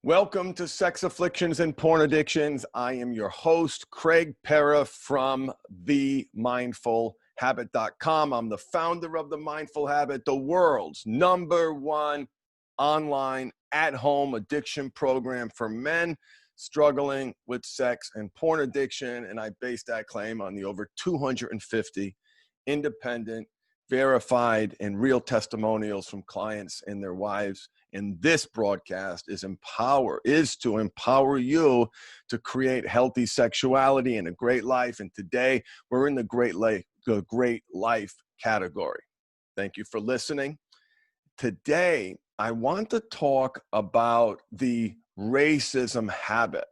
Welcome to Sex Afflictions and Porn Addictions. I am your host, Craig Pera from themindfulhabit.com. I'm the founder of The Mindful Habit, the world's #1 online at-home addiction program for men struggling with sex and porn addiction. And I base that claim on the over 250 independent, verified, and real testimonials from clients and their wives. And this broadcast is to empower you to create healthy sexuality and a great life. And today we're in the great life category. Thank you for listening. Today, I want to talk about the racism habit.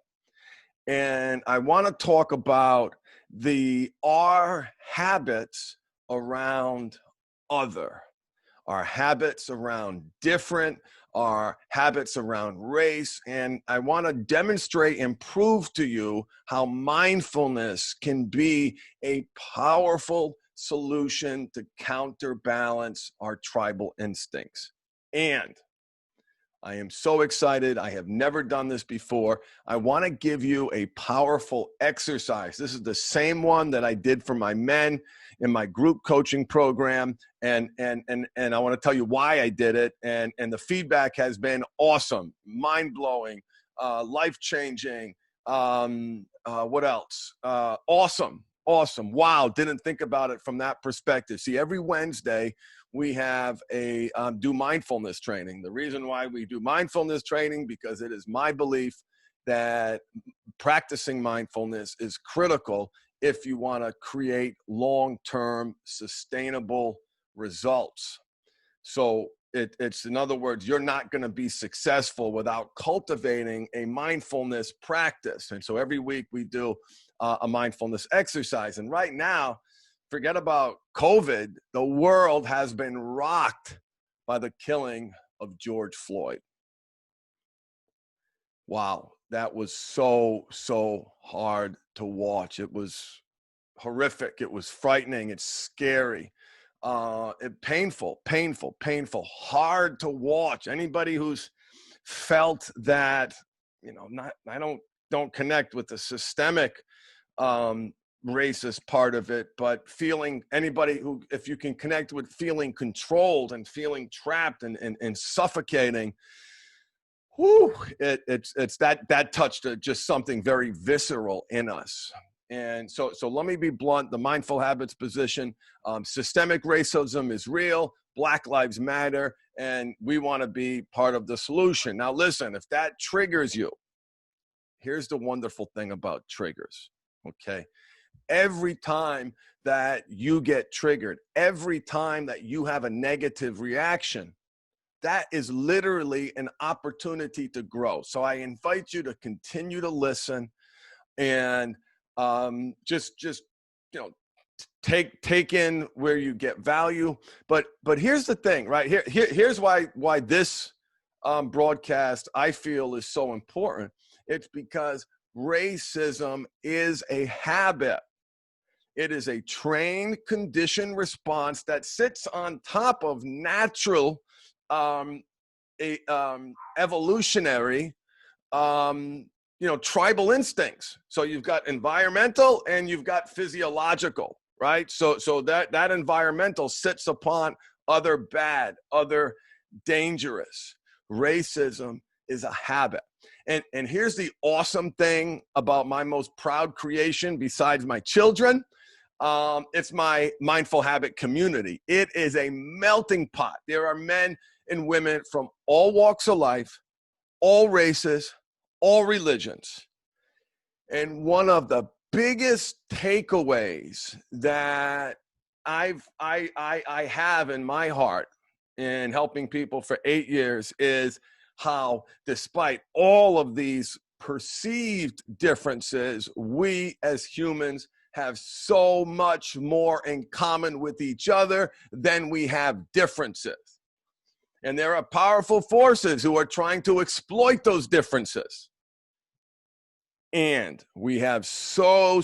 And I want to talk about our habits around other, our habits around different, our habits around race. And I want to demonstrate and prove to you how mindfulness can be a powerful solution to counterbalance our tribal instincts. And I am so excited. I have never done this before. I want to give you a powerful exercise. This is the same one that I did for my men in my group coaching program. And I want to tell you why I did it. And the feedback has been awesome, mind-blowing, life-changing. What else? Awesome. Wow. Didn't think about it from that perspective. See, every Wednesday, we have a do mindfulness training. The reason why we do mindfulness training, because it is my belief that practicing mindfulness is critical if you want to create long-term sustainable results. So it's in other words, you're not going to be successful without cultivating a mindfulness practice. And so every week we do a mindfulness exercise. And right now, forget about COVID, the world has been rocked by the killing of George Floyd. Wow, that was so hard to watch. It was horrific. It was frightening. It's scary. Painful, hard to watch. Anybody who's felt that, I don't connect with the systemic racist part of it, but anybody who, if you can connect with feeling controlled and feeling trapped and suffocating, it's that touched just something very visceral in us. And so let me be blunt. The mindful habits position, systemic racism is real. Black Lives Matter, and we want to be part of the solution. Now, listen, if that triggers you, here's the wonderful thing about triggers. Okay. Every time that you get triggered, every time that you have a negative reaction, that is literally an opportunity to grow. So I invite you to continue to listen and take in where you get value. But here's the thing, right? Here's why this broadcast I feel is so important. It's because racism is a habit. It is a trained, conditioned response that sits on top of natural, evolutionary, tribal instincts. So you've got environmental and you've got physiological, right? So that environmental sits upon other bad, other dangerous. Racism is a habit. And here's the awesome thing about my most proud creation besides my children. It's my mindful habit community. It is a melting pot. There are men and women from all walks of life, all races, all religions. And one of the biggest takeaways that I have in my heart in helping people for 8 years is how, despite all of these perceived differences, we as humans have so much more in common with each other than we have differences. And there are powerful forces who are trying to exploit those differences. And we have so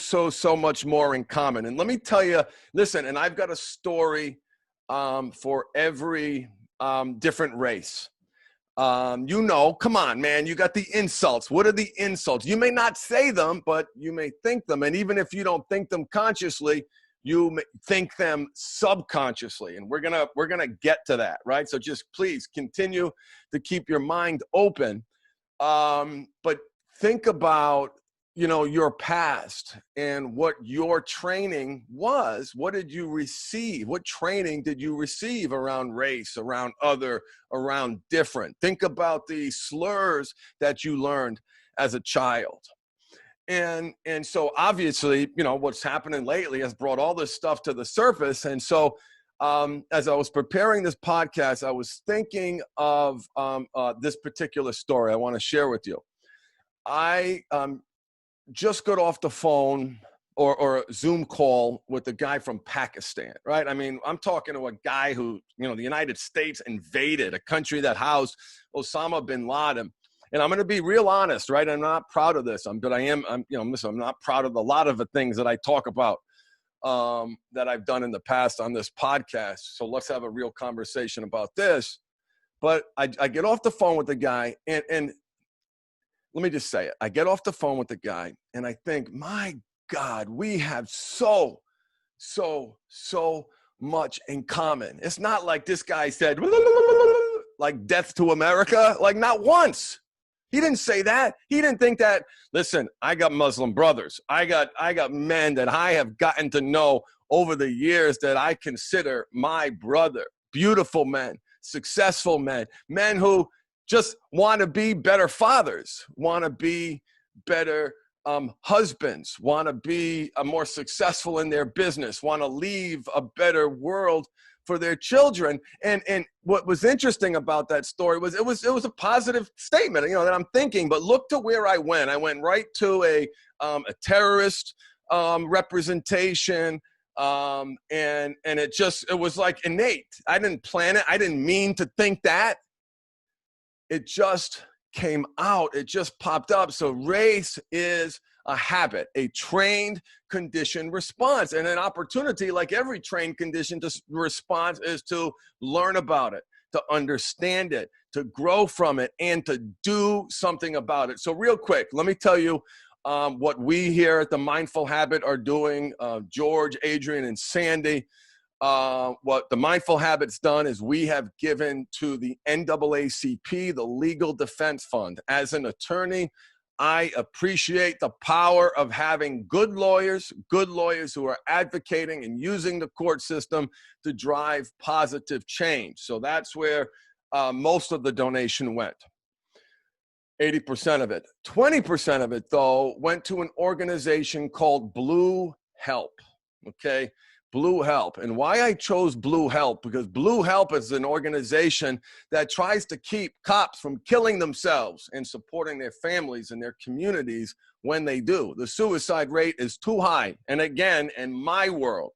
much more in common. And let me tell you, listen, and I've got a story for every different race. You know, come on, man, you got the insults. What are the insults? You may not say them, but you may think them. And even if you don't think them consciously, you may think them subconsciously. And we're gonna get to that, right? So just please continue to keep your mind open. But think about, you know, your past and what your training was. What did you receive? What training did you receive around race, around other, around different? Think about the slurs that you learned as a child. And so obviously, you know, what's happening lately has brought all this stuff to the surface. And so as I was preparing this podcast, I was thinking of this particular story I want to share with you. I just got off the phone or a Zoom call with a guy from Pakistan, right? I mean, I'm talking to a guy who, you know, the United States invaded a country that housed Osama bin Laden. And I'm going to be real honest, right? I'm not proud of this, but I'm not proud of a lot of the things that I talk about that I've done in the past on this podcast. So let's have a real conversation about this. But I get off the phone with the guy, and let me just say it. I get off the phone with the guy, and I think, my God, we have so much in common. It's not like this guy said, like, death to America. Like, not once. He didn't say that. He didn't think that. Listen, I got Muslim brothers. I got men that I have gotten to know over the years that I consider my brother. Beautiful men, successful men, men who just want to be better fathers, want to be better husbands, want to be more successful in their business, want to leave a better world for their children. And what was interesting about that story was it was a positive statement, you know, that I'm thinking. But look to where I went. I went right to a terrorist representation. And it was like innate. I didn't plan it. I didn't mean to think that. It just came out. It just popped up. So race is a habit, a trained, conditioned response. And an opportunity, like every trained, conditioned response, is to learn about it, to understand it, to grow from it, and to do something about it. So real quick, let me tell you what we here at the Mindful Habit are doing. George, Adrian, and Sandy. What the Mindful Habit's done is we have given to the NAACP, the Legal Defense Fund. As an attorney, I appreciate the power of having good lawyers who are advocating and using the court system to drive positive change. So that's where most of the donation went. 80% of it. 20% of it, though, went to an organization called Blue Help, okay? Blue Help. And why I chose Blue Help, because Blue Help is an organization that tries to keep cops from killing themselves and supporting their families and their communities when they do. The suicide rate is too high. And again, in my world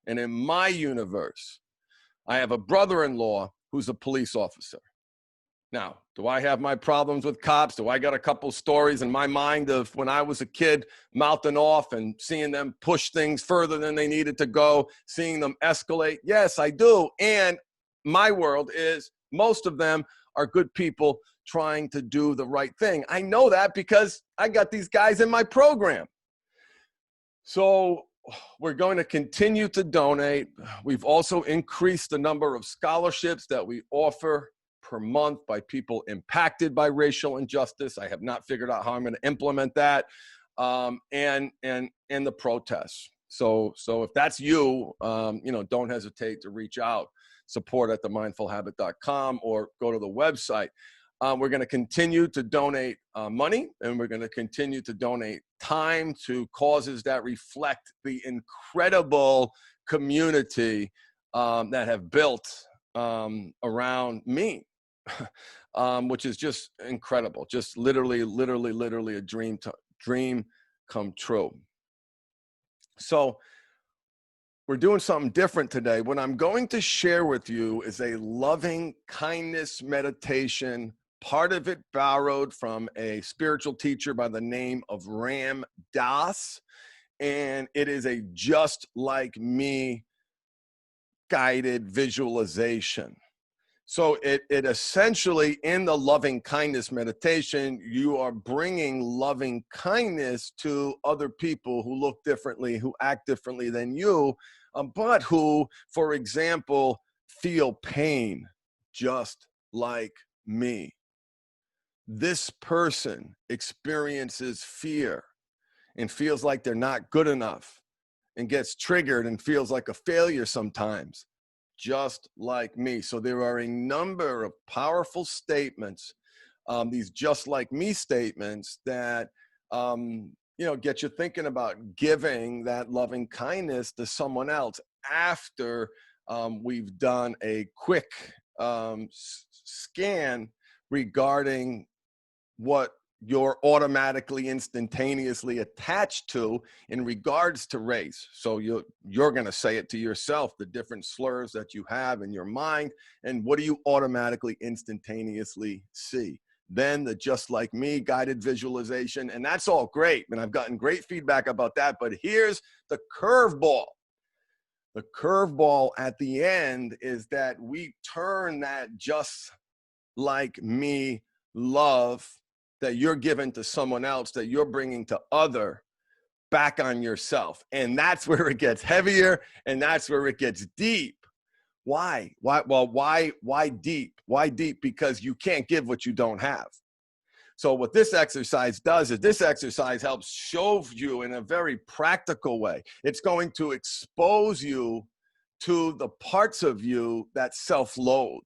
and in my universe, I have a brother-in-law who's a police officer. Now, do I have my problems with cops? Do I got a couple stories in my mind of when I was a kid mouthing off and seeing them push things further than they needed to go, seeing them escalate? Yes, I do. And my world is most of them are good people trying to do the right thing. I know that because I got these guys in my program. So we're going to continue to donate. We've also increased the number of scholarships that we offer per month by people impacted by racial injustice. I have not figured out how I'm going to implement that, and the protests. So if that's you, don't hesitate to reach out. Support at themindfulhabit.com or go to the website. We're going to continue to donate money, and we're going to continue to donate time to causes that reflect the incredible community that have built around me. Which is just incredible, just literally a dream come true. So we're doing something different today. What I'm going to share with you is a loving kindness meditation, part of it borrowed from a spiritual teacher by the name of Ram Dass, and it is a just like me guided visualization. So it essentially, in the loving kindness meditation, you are bringing loving kindness to other people who look differently, who act differently than you, but who, for example, feel pain just like me. This person experiences fear and feels like they're not good enough and gets triggered and feels like a failure sometimes, just like me. So there are a number of powerful statements, these just like me statements that, get you thinking about giving that loving kindness to someone else after we've done a quick scan regarding what you're automatically, instantaneously attached to in regards to race. So you're going to say it to yourself, the different slurs that you have in your mind, and what do you automatically, instantaneously see? Then the just like me guided visualization, and that's all great, and I've gotten great feedback about that, but here's the curveball. The curveball at the end is that we turn that just like me love that you're giving to someone else, that you're bringing to other, back on yourself. And that's where it gets heavier, and that's where it gets deep. Why? Why deep? Why deep? Because you can't give what you don't have. So what this exercise does is this exercise helps show you in a very practical way. It's going to expose you to the parts of you that self-loathe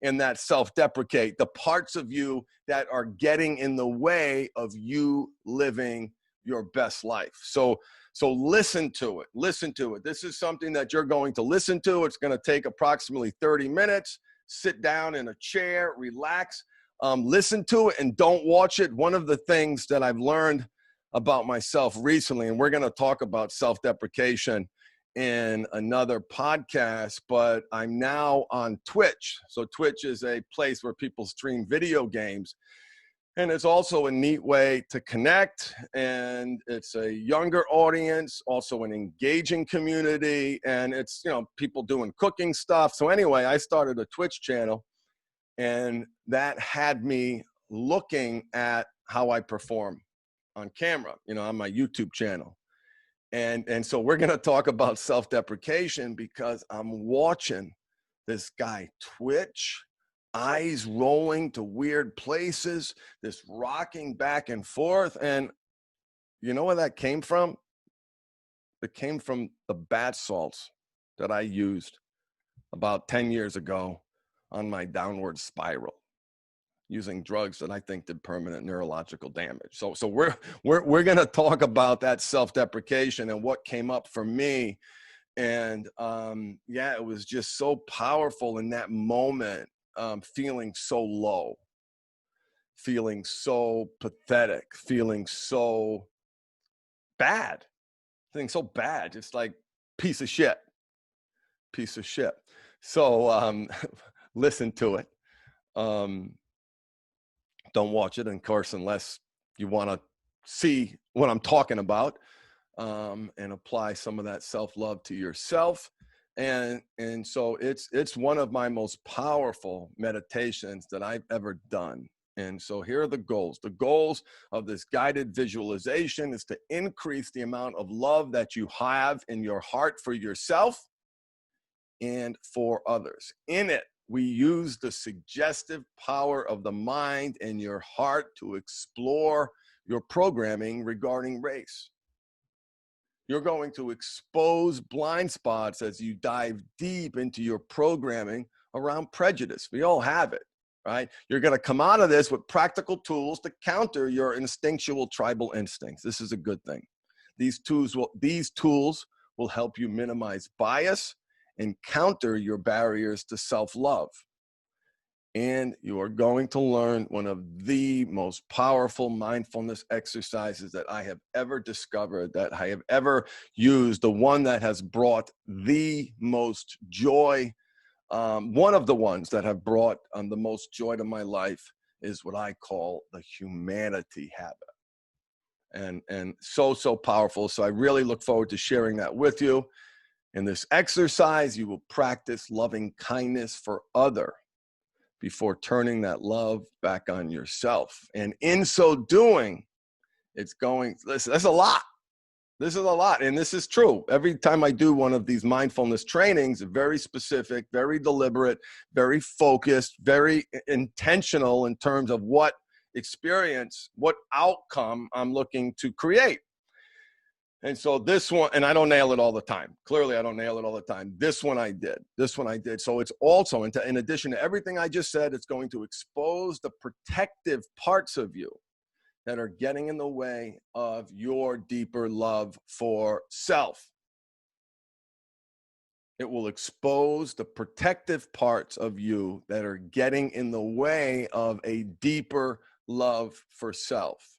and that self-deprecate, the parts of you that are getting in the way of you living your best life. So listen to it. Listen to it. This is something that you're going to listen to. It's going to take approximately 30 minutes. Sit down in a chair, relax, listen to it, and don't watch it. One of the things that I've learned about myself recently, and we're going to talk about self-deprecation in another podcast, but I'm now on Twitch. So Twitch is a place where people stream video games, and it's also a neat way to connect, and it's a younger audience, also an engaging community, and it's, people doing cooking stuff. So anyway, I started a Twitch channel, and that had me looking at how I perform on camera, on my YouTube channel. And so we're going to talk about self-deprecation because I'm watching this guy twitch, eyes rolling to weird places, this rocking back and forth. And you know where that came from? It came from the bath salts that I used about 10 years ago on my downward spiral, using drugs that I think did permanent neurological damage. So we're going to talk about that self-deprecation and what came up for me. And it was just so powerful in that moment, feeling so low, feeling so pathetic, feeling so bad, just like piece of shit. So listen to it. Don't watch it, of course, unless you want to see what I'm talking about, and apply some of that self-love to yourself. And so it's one of my most powerful meditations that I've ever done. And so here are the goals. The goals of this guided visualization is to increase the amount of love that you have in your heart for yourself and for others. In it, we use the suggestive power of the mind and your heart to explore your programming regarding race. You're going to expose blind spots as you dive deep into your programming around prejudice. We all have it, right? You're going to come out of this with practical tools to counter your instinctual tribal instincts. This is a good thing. These tools will help you minimize bias and counter your barriers to self-love. And you are going to learn one of the most powerful mindfulness exercises that I have ever discovered, that I have ever used, the one that has brought the most joy. One of the ones that have brought the most joy to my life is what I call the humanity habit. And so powerful. So I really look forward to sharing that with you. In this exercise, you will practice loving kindness for others before turning that love back on yourself. And in so doing, listen, that's a lot. This is a lot, and this is true. Every time I do one of these mindfulness trainings, very specific, very deliberate, very focused, very intentional in terms of what experience, what outcome I'm looking to create. And so this one, and I don't nail it all the time. Clearly, I don't nail it all the time. This one I did. So it's also, in addition to everything I just said, it's going to expose the protective parts of you that are getting in the way of your deeper love for self. It will expose the protective parts of you that are getting in the way of a deeper love for self.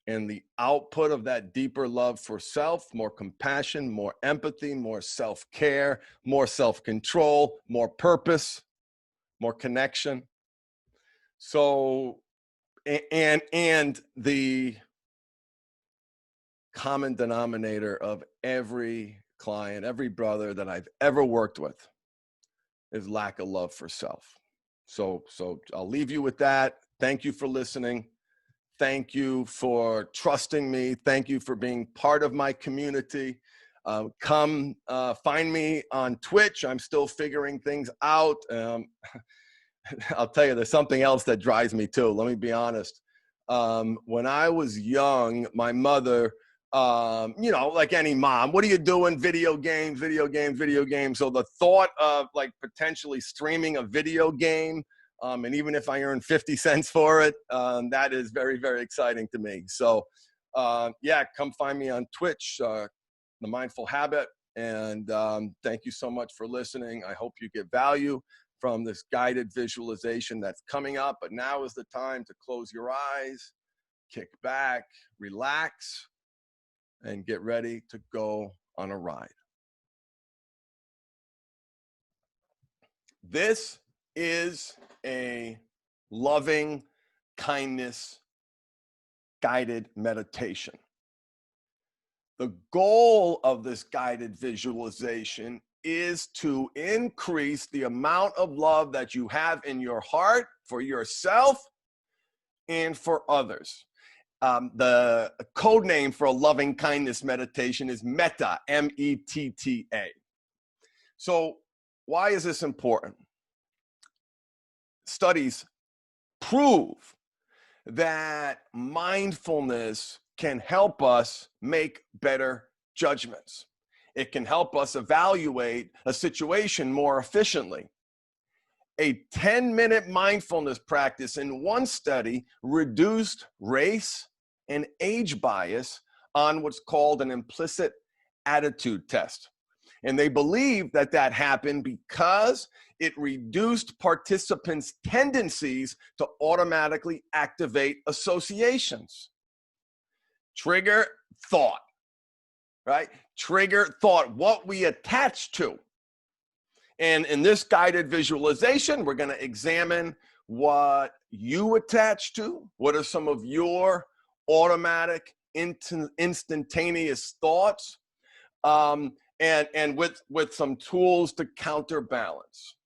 And the output of that deeper love for self, more compassion, more empathy, more self-care, more self-control, more purpose, more connection. So, and the common denominator of every client, every brother that I've ever worked with is lack of love for self. So I'll leave you with that. Thank you for listening. Thank you for trusting me. Thank you for being part of my community. Come find me on Twitch. I'm still figuring things out. I'll tell you, there's something else that drives me too. Let me be honest. When I was young, my mother, like any mom, what are you doing? Video games. So the thought of like potentially streaming a video game, and even if I earn 50 cents for it, that is very, very exciting to me. So come find me on Twitch, The Mindful Habit. And thank you so much for listening. I hope you get value from this guided visualization that's coming up. But now is the time to close your eyes, kick back, relax, and get ready to go on a ride. This is a loving kindness guided meditation. The goal of this guided visualization is to increase the amount of love that you have in your heart for yourself and for others. The code name for a loving kindness meditation is Metta, M-E-T-T-A. So why is this important? Studies prove that mindfulness can help us make better judgments. It can help us evaluate a situation more efficiently. A 10-minute mindfulness practice in one study reduced race and age bias on what's called an implicit attitude test. And they believe that happened because it reduced participants' tendencies to automatically activate associations. Trigger thought, right? Trigger thought, what we attach to. And in this guided visualization, we're going to examine what you attach to. What are some of your automatic, instantaneous thoughts? And with some tools to counterbalance.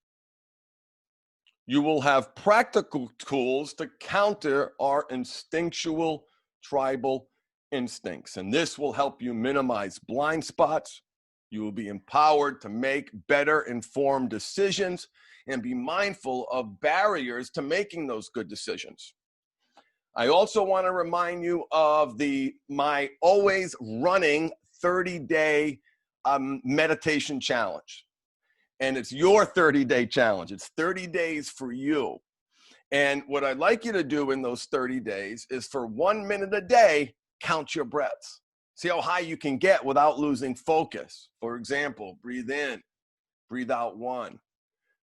You will have practical tools to counter our instinctual tribal instincts. And this will help you minimize blind spots. You will be empowered to make better informed decisions and be mindful of barriers to making those good decisions. I also want to remind you of my always running 30-day meditation challenge. And it's your 30-day challenge. It's 30 days for you. And what I'd like you to do in those 30 days is for 1 minute a day, count your breaths. See how high you can get without losing focus. For example, breathe in, breathe out 1.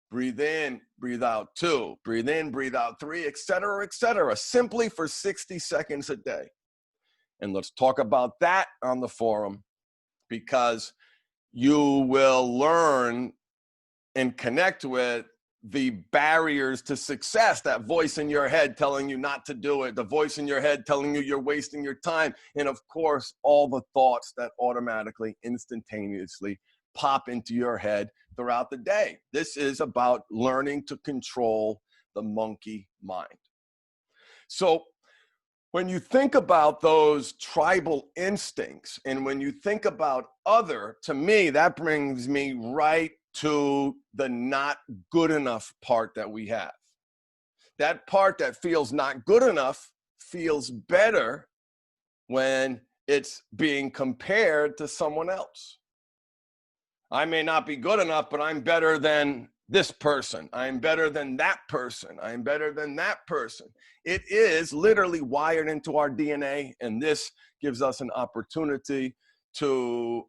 Breathe in, breathe out 2. Breathe in, breathe out 3, etc., simply for 60 seconds a day. And let's talk about that on the forum, because you will learn and connect with the barriers to success, that voice in your head telling you not to do it, the voice in your head telling you you're wasting your time, and of course, all the thoughts that automatically, instantaneously pop into your head throughout the day. This is about learning to control the monkey mind. So when you think about those tribal instincts, and when you think about other, to me, that brings me right to the not good enough part that we have. That part that feels not good enough feels better when it's being compared to someone else. I may not be good enough, but I'm better than this person. I'm better than that person. I'm better than that person. It is literally wired into our DNA, and this gives us an opportunity to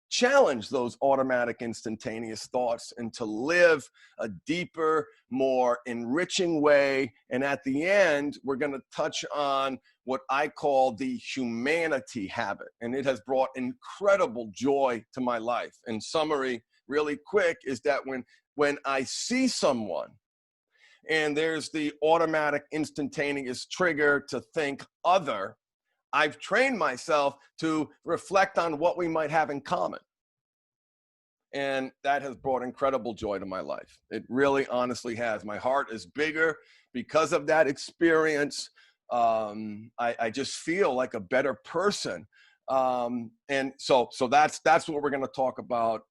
challenge those automatic instantaneous thoughts and to live a deeper, more enriching way. And at the end, we're going to touch on what I call the humanity habit. And it has brought incredible joy to my life. In summary, really quick, is that when I see someone and there's the automatic instantaneous trigger to think other, I've trained myself to reflect on what we might have in common. And that has brought incredible joy to my life. It really honestly has. My heart is bigger because of that experience. I just feel like a better person. And so that's what we're going to talk about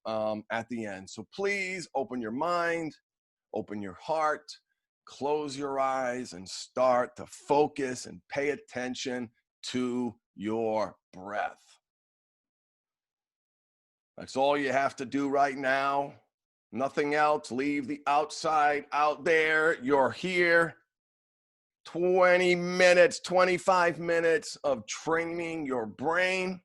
at the end. So please open your mind, open your heart, close your eyes, and start to focus and pay attention to your breath. That's all you have to do right now. Nothing else. Leave the outside out there. You're here. 20 minutes, 25 minutes of training your brain.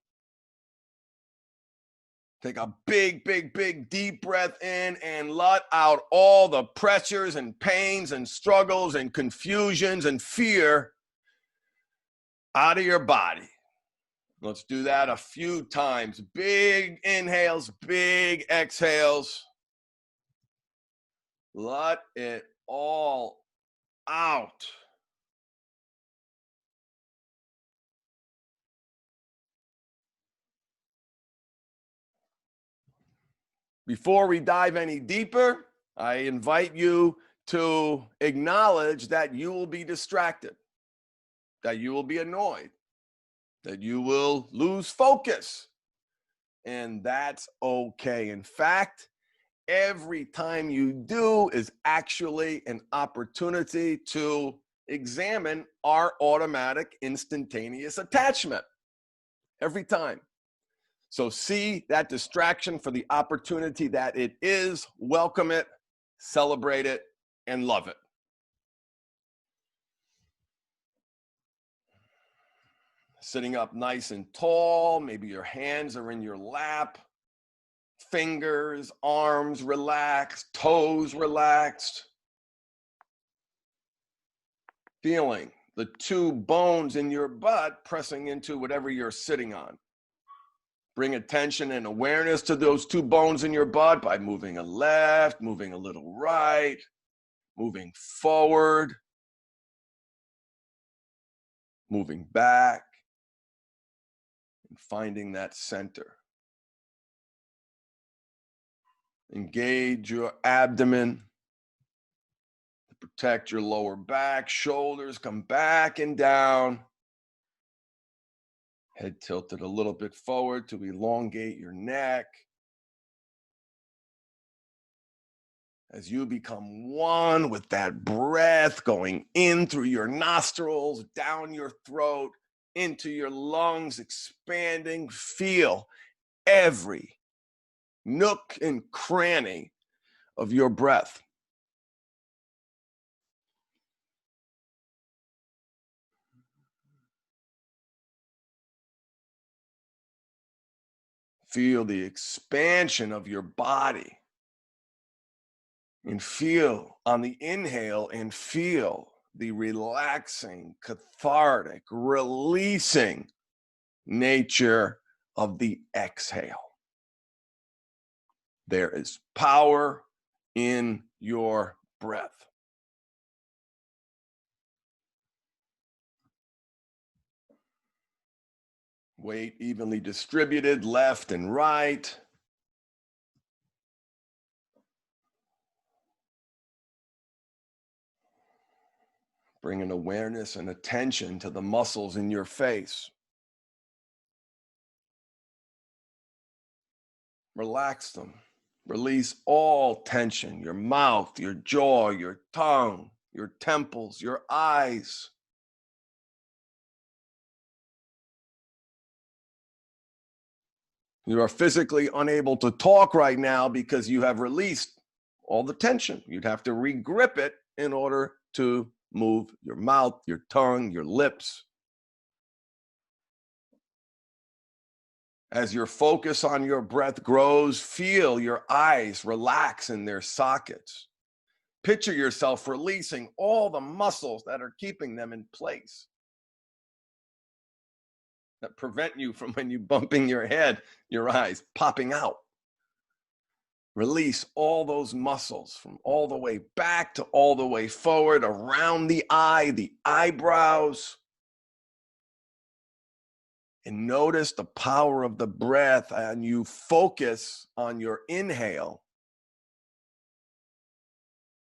Take a big, big, big deep breath in and let out all the pressures and pains and struggles and confusions and fear out of your body. Let's do that a few times. Big inhales, big exhales. Let it all out. Before we dive any deeper, I invite you to acknowledge that you will be distracted, that you will be annoyed, that you will lose focus. And that's okay. In fact, every time you do is actually an opportunity to examine our automatic instantaneous attachment. Every time. So see that distraction for the opportunity that it is, welcome it, celebrate it, and love it. Sitting up nice and tall, maybe your hands are in your lap, fingers, arms relaxed, toes relaxed. Feeling the two bones in your butt pressing into whatever you're sitting on. Bring attention and awareness to those two bones in your butt by moving a left, moving a little right, moving forward, moving back, and finding that center. Engage your abdomen to protect your lower back, shoulders come back and down. Head tilted a little bit forward to elongate your neck. As you become one with that breath going in through your nostrils, down your throat, into your lungs, expanding, feel every nook and cranny of your breath. Feel the expansion of your body. And feel on the inhale and feel the relaxing, cathartic, releasing nature of the exhale. There is power in your breath. Weight evenly distributed left and right. Bring an awareness and attention to the muscles in your face. Relax them. Release all tension, your mouth, your jaw, your tongue, your temples, your eyes. You are physically unable to talk right now because you have released all the tension. You'd have to re-grip it in order to move your mouth, your tongue, your lips. As your focus on your breath grows, feel your eyes relax in their sockets. Picture yourself releasing all the muscles that are keeping them in place, that prevent you from, when you bumping your head, your eyes popping out. Release all those muscles from all the way back to all the way forward, around the eye, the eyebrows. And notice the power of the breath, and you focus on your inhale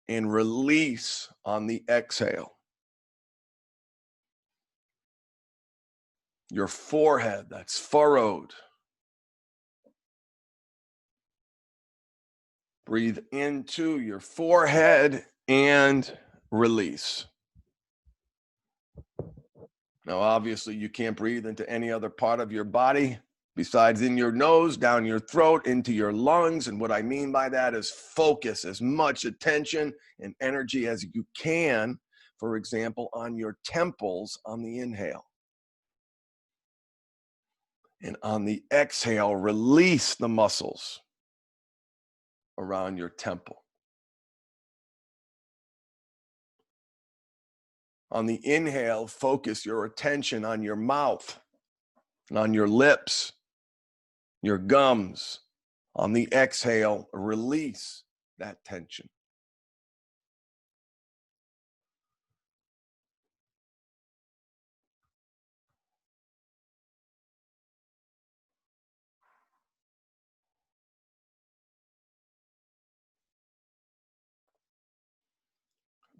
and release on the exhale. Your forehead that's furrowed. Breathe into your forehead and release. Now, obviously, you can't breathe into any other part of your body besides in your nose, down your throat, into your lungs. And what I mean by that is focus as much attention and energy as you can, for example, on your temples on the inhale. And on the exhale, release the muscles around your temple. On the inhale, focus your attention on your mouth and on your lips, your gums. On the exhale, release that tension.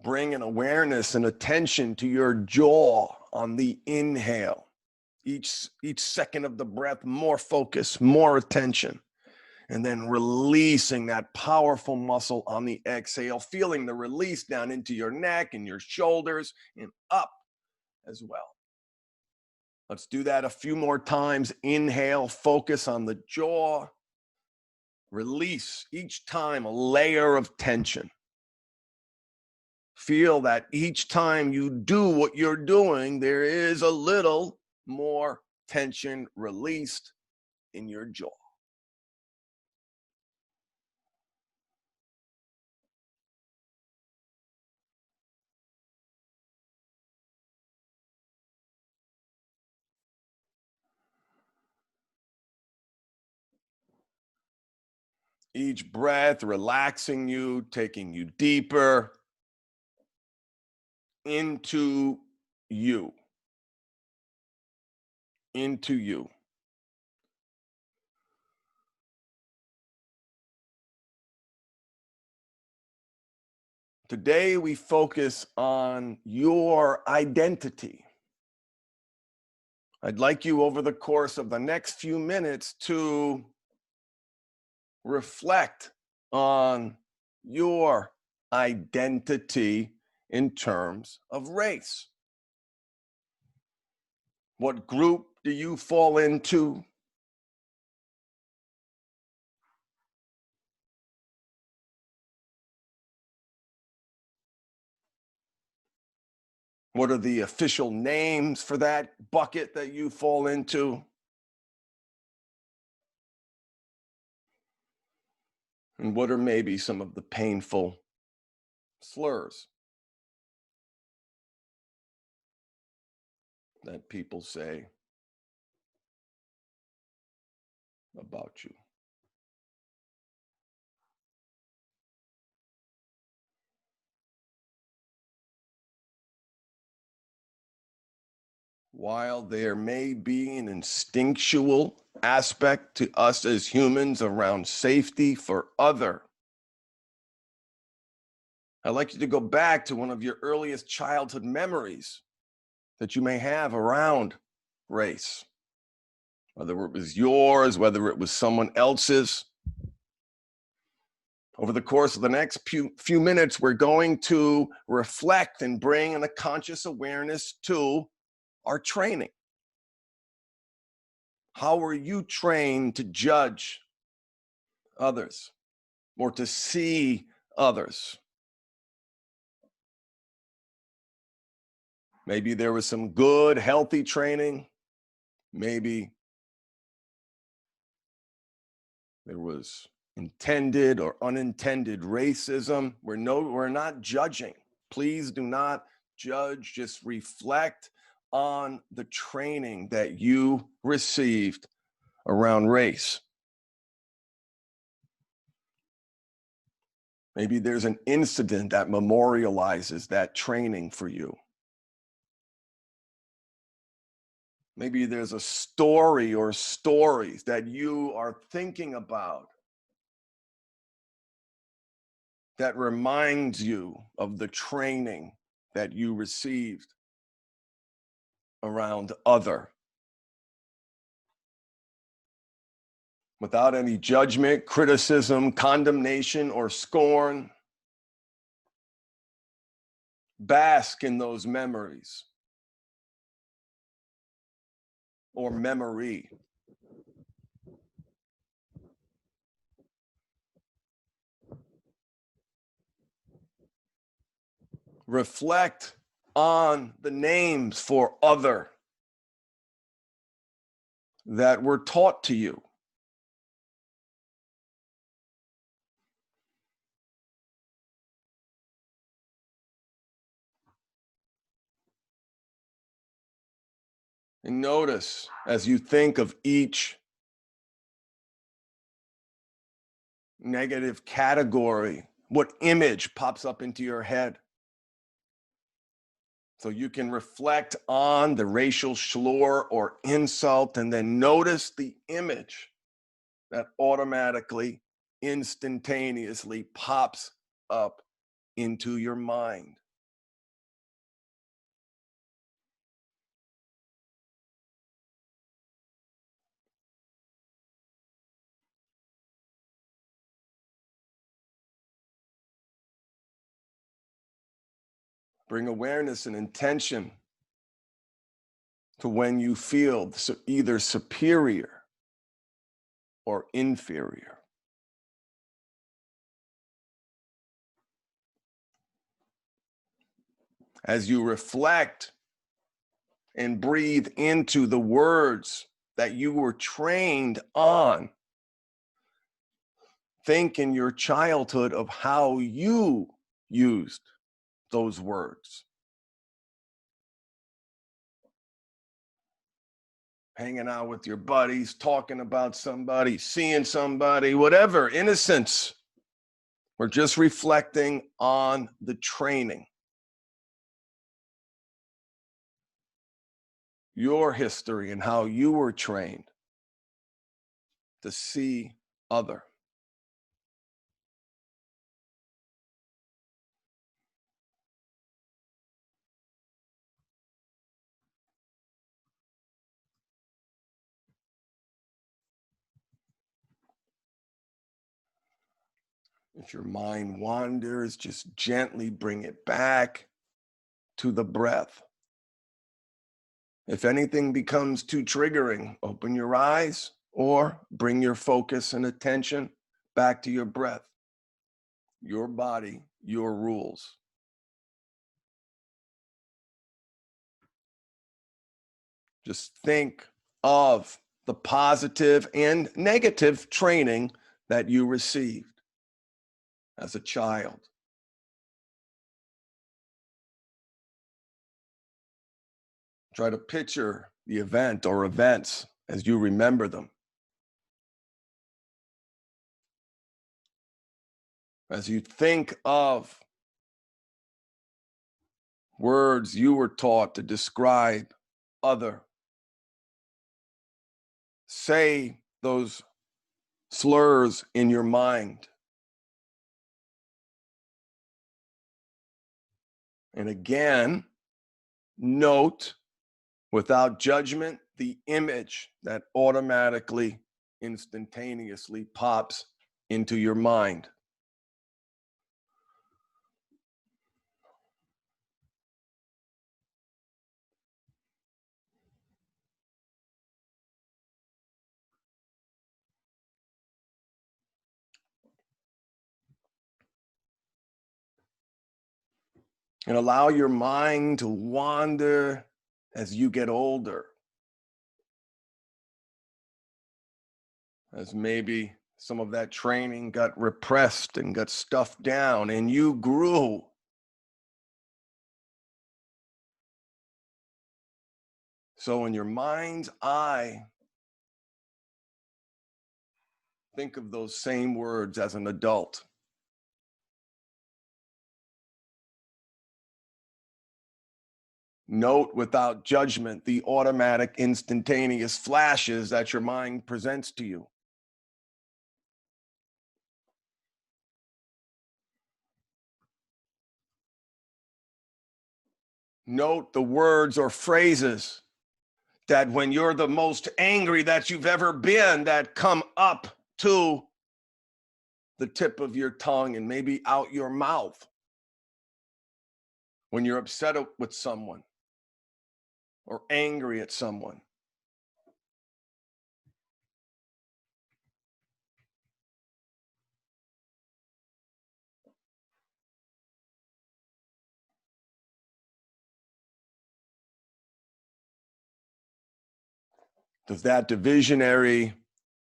Bring an awareness and attention to your jaw on the inhale. Each second of the breath, more focus, more attention. And then releasing that powerful muscle on the exhale, feeling the release down into your neck and your shoulders and up as well. Let's do that a few more times. Inhale, focus on the jaw. Release each time a layer of tension. Feel that each time you do what you're doing, there is a little more tension released in your jaw. Each breath relaxing you, taking you deeper into you. Into you. Today we focus on your identity. I'd like you over the course of the next few minutes to reflect on your identity in terms of race. What group do you fall into? What are the official names for that bucket that you fall into? And what are maybe some of the painful slurs that people say about you? While there may be an instinctual aspect to us as humans around safety for other, I'd like you to go back to one of your earliest childhood memories that you may have around race, whether it was yours, whether it was someone else's. Over the course of the next few minutes, we're going to reflect and bring in a conscious awareness to our training. How were you trained to judge others or to see others? Maybe there was some good, healthy training. Maybe there was intended or unintended racism. We're not judging. Please do not judge. Just reflect on the training that you received around race. Maybe there's an incident that memorializes that training for you. Maybe there's a story or stories that you are thinking about that reminds you of the training that you received around other. Without any judgment, criticism, condemnation, or scorn, bask in those memories or memory. Reflect on the names for other that were taught to you. And notice as you think of each negative category, what image pops up into your head. So you can reflect on the racial slur or insult and then notice the image that automatically, instantaneously pops up into your mind. Bring awareness and intention to when you feel either superior or inferior. As you reflect and breathe into the words that you were trained on, think in your childhood of how you used those words. Hanging out with your buddies, talking about somebody, seeing somebody, whatever, innocence. We're just reflecting on the training. Your history and how you were trained to see other. If your mind wanders, just gently bring it back to the breath. If anything becomes too triggering, open your eyes or bring your focus and attention back to your breath. Your body, your rules. Just think of the positive and negative training that you received as a child. Try to picture the event or events as you remember them. As you think of words you were taught to describe other, say those slurs in your mind. And again, note without judgment the image that automatically, instantaneously pops into your mind. And allow your mind to wander as you get older. As maybe some of that training got repressed and got stuffed down and you grew. So in your mind's eye, think of those same words as an adult. Note without judgment the automatic, instantaneous flashes that your mind presents to you. Note the words or phrases that when you're the most angry that you've ever been, that come up to the tip of your tongue and maybe out your mouth. When you're upset with someone or angry at someone. Does that divisionary,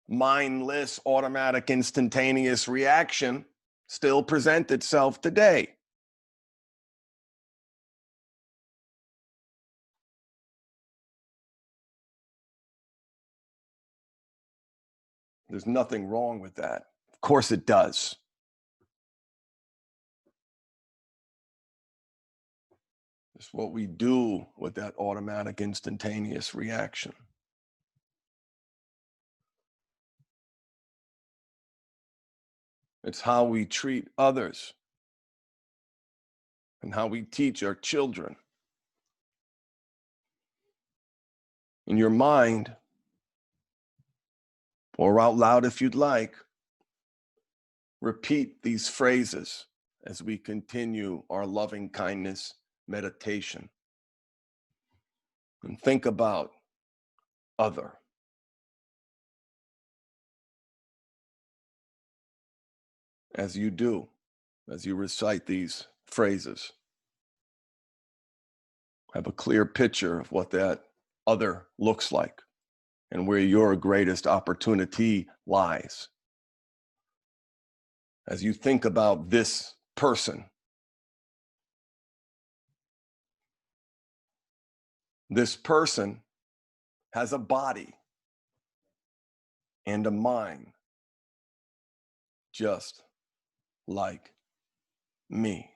mindless, automatic, instantaneous reaction still present itself today? There's nothing wrong with that. Of course it does. It's what we do with that automatic, instantaneous reaction. It's how we treat others and how we teach our children. In your mind, or out loud if you'd like, repeat these phrases as we continue our loving kindness meditation. And think about other. As you do, as you recite these phrases, have a clear picture of what that other looks like and where your greatest opportunity lies. As you think about this person, this person has a body and a mind just like me.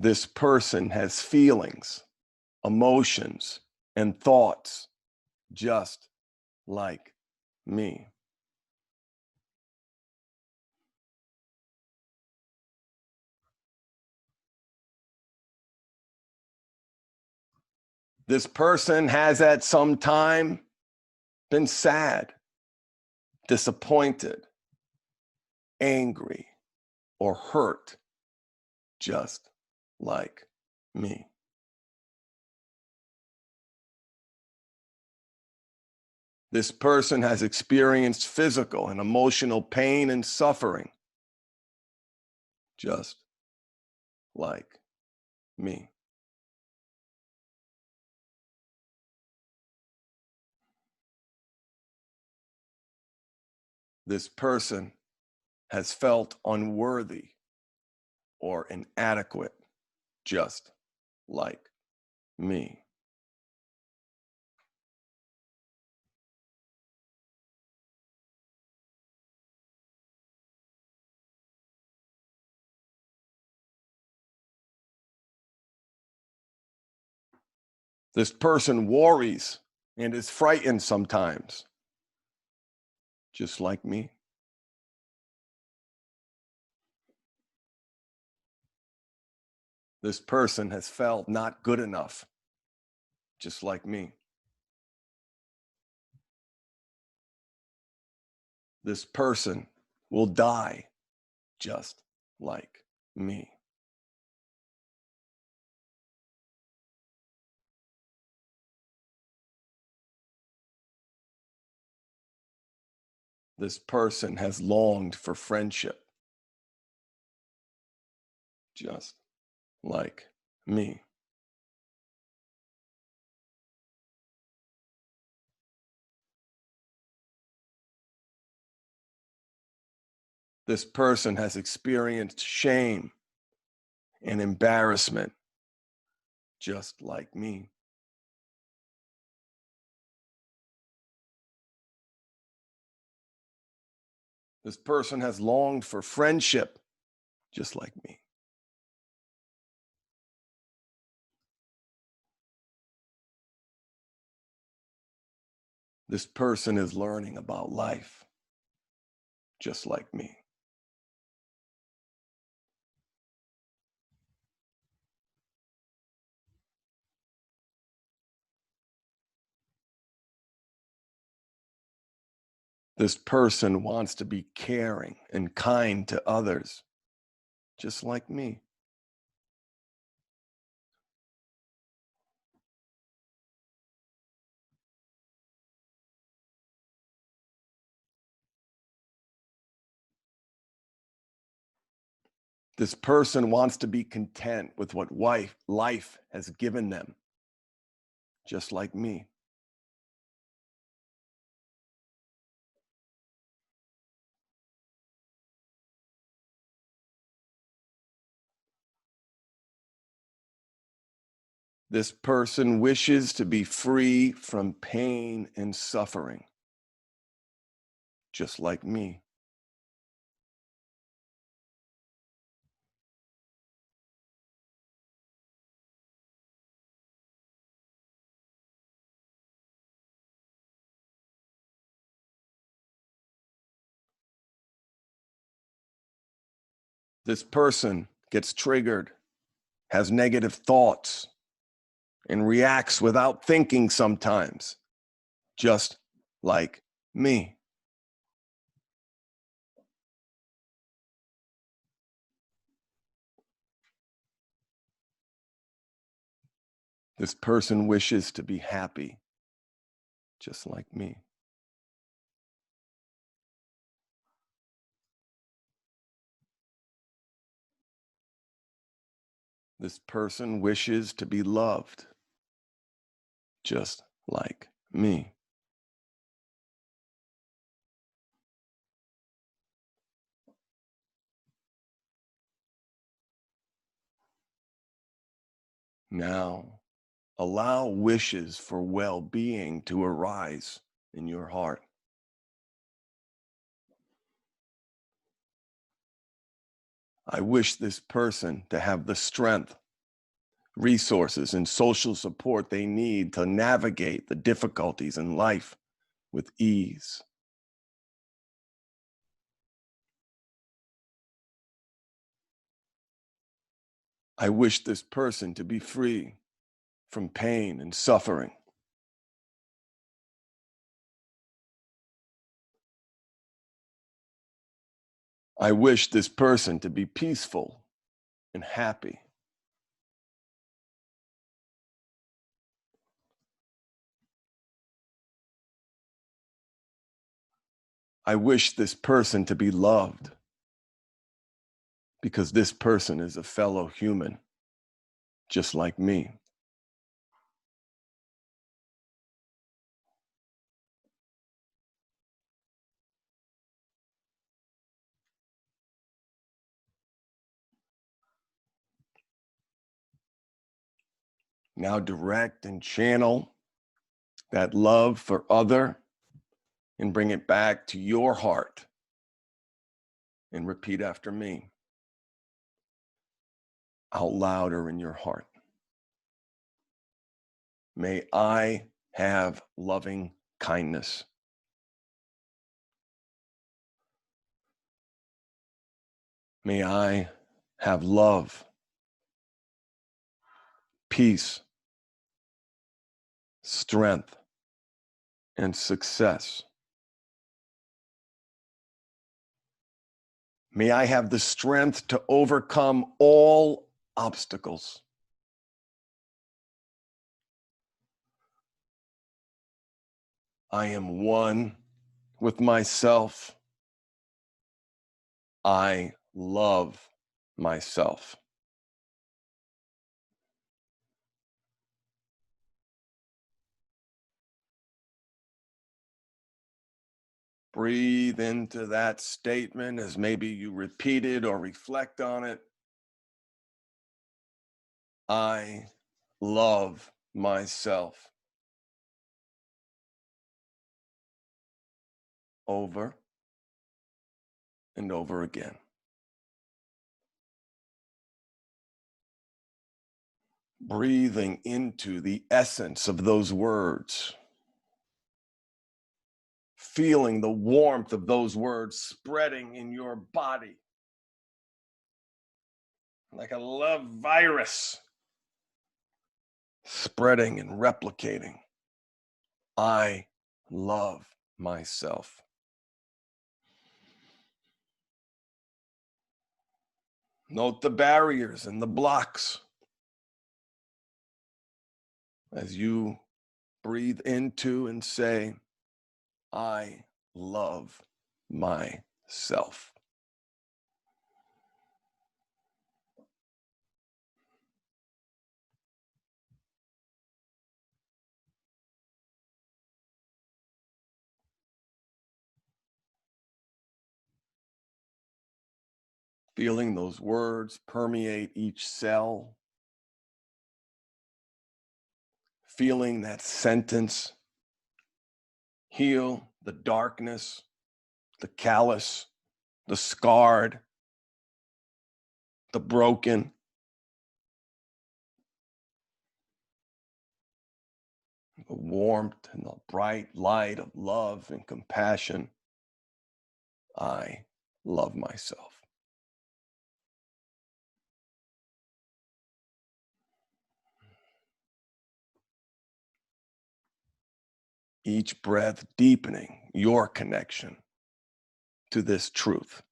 This person has feelings, emotions, and thoughts just like me. This person has at some time been sad, disappointed, angry, or hurt just like me. This person has experienced physical and emotional pain and suffering just like me. This person has felt unworthy or inadequate just like me. This person worries and is frightened sometimes just like me. This person has felt not good enough, just like me. This person will die, just like me. This person has longed for friendship, just like me. This person has experienced shame and embarrassment, just like me. This person has longed for friendship, just like me. This person is learning about life, just like me. This person wants to be caring and kind to others, just like me. This person wants to be content with what life has given them, just like me. This person wishes to be free from pain and suffering, just like me. This person gets triggered, has negative thoughts, and reacts without thinking sometimes, just like me. This person wishes to be happy, just like me. This person wishes to be loved, just like me. Now, allow wishes for well-being to arise in your heart. I wish this person to have the strength, resources, and social support they need to navigate the difficulties in life with ease. I wish this person to be free from pain and suffering. I wish this person to be peaceful and happy. I wish this person to be loved because this person is a fellow human, just like me. Now direct and channel that love for other and bring it back to your heart and repeat after me out loud or in your heart. May I have loving kindness. May I have love, peace, strength, and success. May I have the strength to overcome all obstacles. I am one with myself. I love myself. Breathe into that statement as maybe you repeat it or reflect on it. I love myself. Over and over again. Breathing into the essence of those words. Feeling the warmth of those words spreading in your body. Like a love virus. Spreading and replicating. I love myself. Note the barriers and the blocks as you breathe into and say, I love myself. Feeling those words permeate each cell. Feeling that sentence heal the darkness, the callous, the scarred, the broken. The warmth and the bright light of love and compassion. I love myself. Each breath deepening your connection to this truth.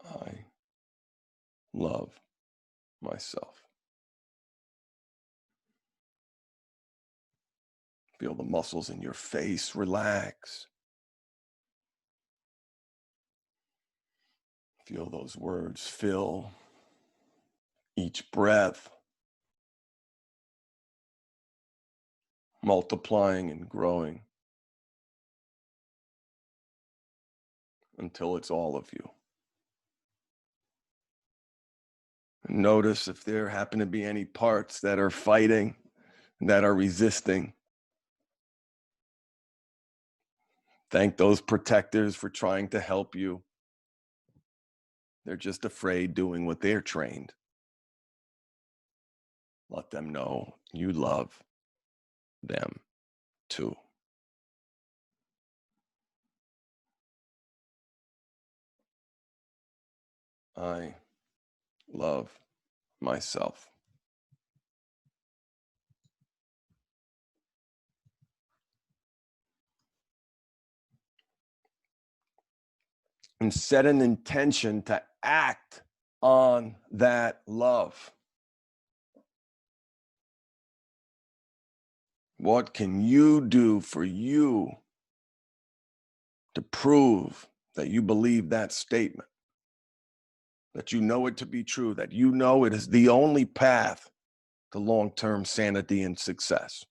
I love myself. Feel the muscles in your face relax. Feel those words fill each breath, multiplying and growing until it's all of you. Notice if there happen to be any parts that are fighting, that are resisting. Thank those protectors for trying to help you. They're just afraid doing what they're trained. Let them know you love them too. I love myself. And set an intention to act on that love. What can you do for you to prove that you believe that statement? That you know it to be true, that you know it is the only path to long-term sanity and success.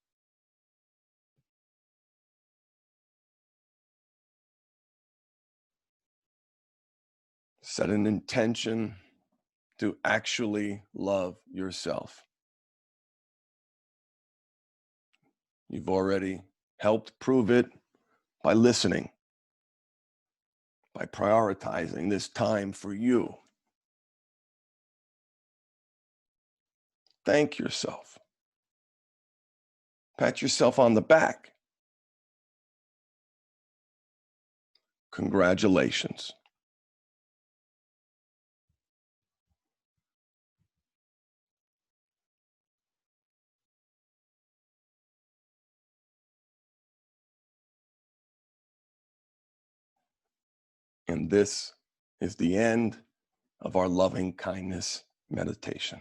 Set an intention to actually love yourself. You've already helped prove it by listening, by prioritizing this time for you. Thank yourself. Pat yourself on the back. Congratulations. And this is the end of our loving kindness meditation.